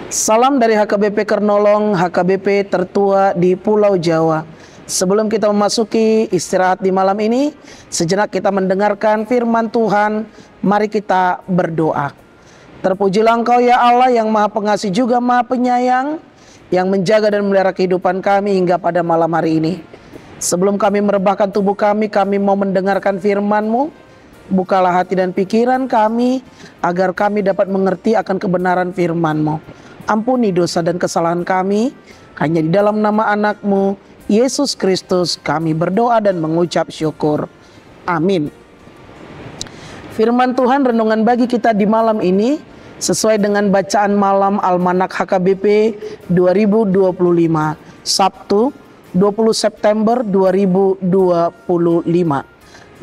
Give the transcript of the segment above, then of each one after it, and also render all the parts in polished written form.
Salam dari HKBP Kernolong, HKBP tertua di Pulau Jawa. Sebelum kita memasuki istirahat di malam ini, sejenak kita mendengarkan firman Tuhan. Mari kita berdoa. Terpujilah Engkau ya Allah yang Maha Pengasih juga Maha Penyayang, yang menjaga dan memelihara kehidupan kami hingga pada malam hari ini. Sebelum kami merebahkan tubuh kami mau mendengarkan firman-Mu. Bukalah hati dan pikiran kami, agar kami dapat mengerti akan kebenaran firman-Mu. Ampuni dosa dan kesalahan kami, hanya di dalam nama anak-Mu, Yesus Kristus, kami berdoa dan mengucap syukur. Amin. Firman Tuhan renungan bagi kita di malam ini, sesuai dengan bacaan malam Almanak HKBP 2025, Sabtu 20 September 2025.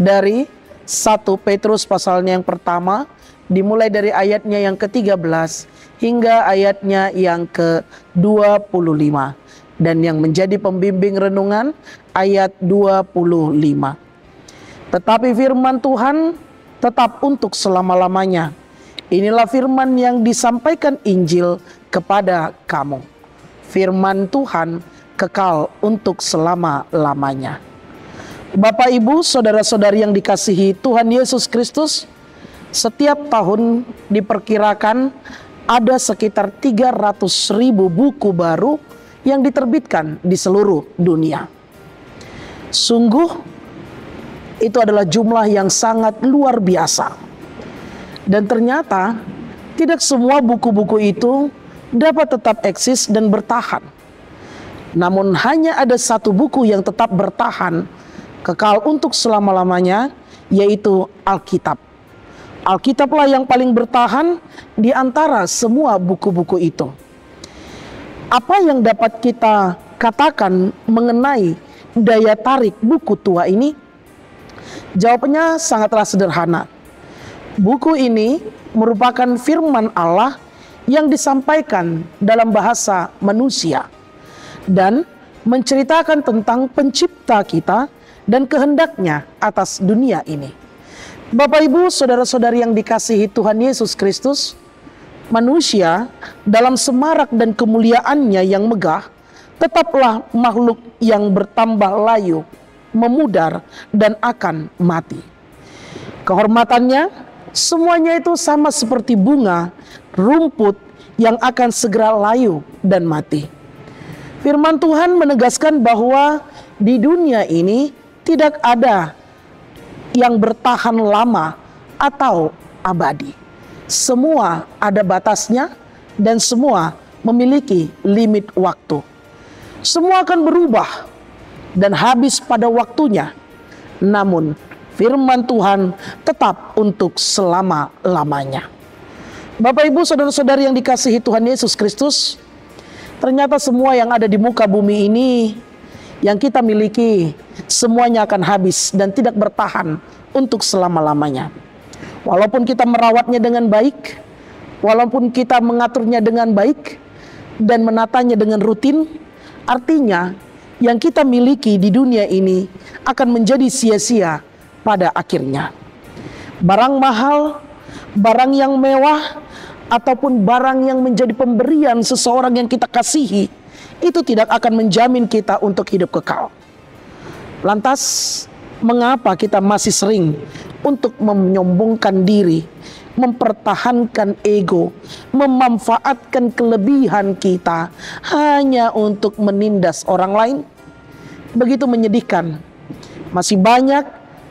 Dari 1 Petrus pasalnya yang pertama, dimulai dari ayatnya yang ke-13 hingga ayatnya yang ke-25. Dan yang menjadi pembimbing renungan ayat 25. Tetapi firman Tuhan tetap untuk selama-lamanya. Inilah firman yang disampaikan Injil kepada kamu. Firman Tuhan kekal untuk selama-lamanya. Bapak, Ibu, saudara-saudari yang dikasihi Tuhan Yesus Kristus, setiap tahun diperkirakan ada sekitar 300.000 buku baru yang diterbitkan di seluruh dunia. Sungguh itu adalah jumlah yang sangat luar biasa. Dan ternyata tidak semua buku-buku itu dapat tetap eksis dan bertahan. Namun hanya ada satu buku yang tetap bertahan, kekal untuk selama-lamanya, yaitu Alkitab. Alkitablah yang paling bertahan di antara semua buku-buku itu. Apa yang dapat kita katakan mengenai daya tarik buku tua ini? Jawabannya sangatlah sederhana. Buku ini merupakan firman Allah yang disampaikan dalam bahasa manusia dan menceritakan tentang pencipta kita dan kehendaknya atas dunia ini. Bapak, Ibu, saudara-saudari yang dikasihi Tuhan Yesus Kristus, manusia dalam semarak dan kemuliaannya yang megah tetaplah makhluk yang bertambah layu, memudar, dan akan mati. Kehormatannya semuanya itu sama seperti bunga, rumput yang akan segera layu dan mati. Firman Tuhan menegaskan bahwa di dunia ini tidak ada yang bertahan lama atau abadi. Semua ada batasnya dan semua memiliki limit waktu. Semua akan berubah dan habis pada waktunya. Namun firman Tuhan tetap untuk selama-lamanya. Bapak, Ibu, saudara-saudari yang dikasihi Tuhan Yesus Kristus, ternyata semua yang ada di muka bumi ini yang kita miliki semuanya akan habis dan tidak bertahan untuk selama-lamanya. Walaupun kita merawatnya dengan baik, walaupun kita mengaturnya dengan baik dan menatanya dengan rutin, artinya yang kita miliki di dunia ini akan menjadi sia-sia pada akhirnya. Barang mahal, barang yang mewah, ataupun barang yang menjadi pemberian seseorang yang kita kasihi, itu tidak akan menjamin kita untuk hidup kekal. Lantas, mengapa kita masih sering untuk menyombongkan diri, mempertahankan ego, memanfaatkan kelebihan kita hanya untuk menindas orang lain? Begitu menyedihkan. Masih banyak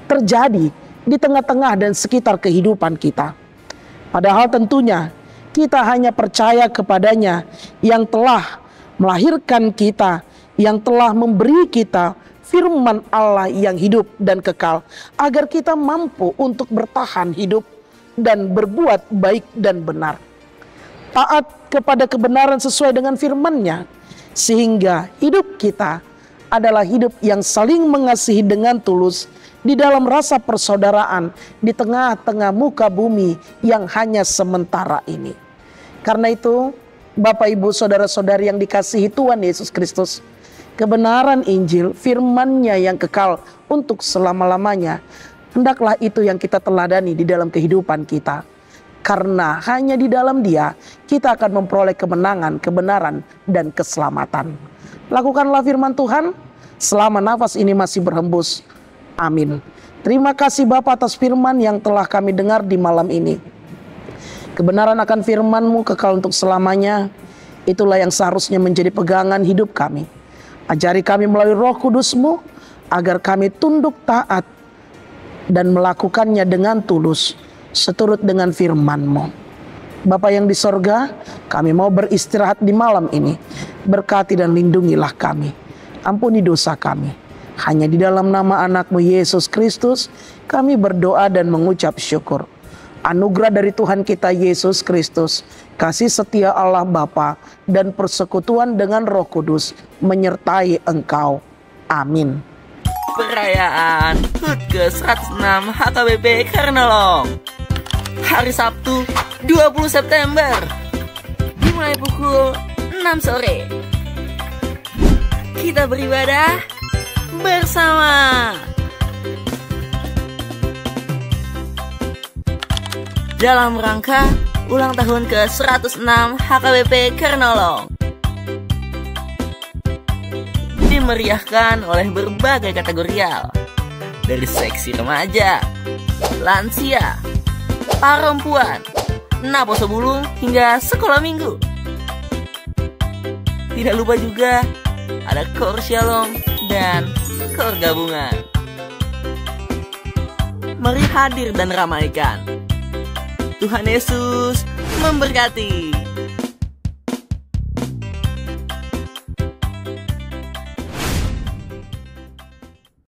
terjadi di tengah-tengah dan sekitar kehidupan kita. Padahal tentunya kita hanya percaya kepadanya yang telah melahirkan kita, yang telah memberi kita firman Allah yang hidup dan kekal, agar kita mampu untuk bertahan hidup dan berbuat baik dan benar. Taat kepada kebenaran sesuai dengan firman-Nya, sehingga hidup kita adalah hidup yang saling mengasihi dengan tulus di dalam rasa persaudaraan di tengah-tengah muka bumi yang hanya sementara ini. Karena itu, Bapak, Ibu, saudara-saudari yang dikasihi Tuhan Yesus Kristus, kebenaran Injil, firman-Nya yang kekal untuk selama-lamanya, hendaklah itu yang kita teladani di dalam kehidupan kita. Karena hanya di dalam Dia kita akan memperoleh kemenangan, kebenaran, dan keselamatan. Lakukanlah firman Tuhan selama nafas ini masih berhembus. Amin. Terima kasih Bapa atas firman yang telah kami dengar di malam ini. Kebenaran akan firman-Mu kekal untuk selamanya. Itulah yang seharusnya menjadi pegangan hidup kami. Ajari kami melalui Roh Kudus-Mu agar kami tunduk taat dan melakukannya dengan tulus seturut dengan firman-Mu. Bapa yang di sorga, kami mau beristirahat di malam ini. Berkati dan lindungilah kami. Ampuni dosa kami. Hanya di dalam nama anak-Mu Yesus Kristus kami berdoa dan mengucap syukur. Anugerah dari Tuhan kita Yesus Kristus, kasih setia Allah Bapa, dan persekutuan dengan Roh Kudus menyertai engkau. Amin. Perayaan HUT ke-106 HKBP Karnolong, hari Sabtu 20 September, dimulai pukul 6 sore. Kita beribadah bersama. Dalam rangka ulang tahun ke-106 HKBP Karnolong, dimeriahkan oleh berbagai kategorial, dari seksi remaja, lansia, perempuan, naposo bulung, hingga sekolah minggu. Tidak lupa juga ada kor shalom dan kor gabungan. Mari hadir dan ramaikan. Tuhan Yesus memberkati.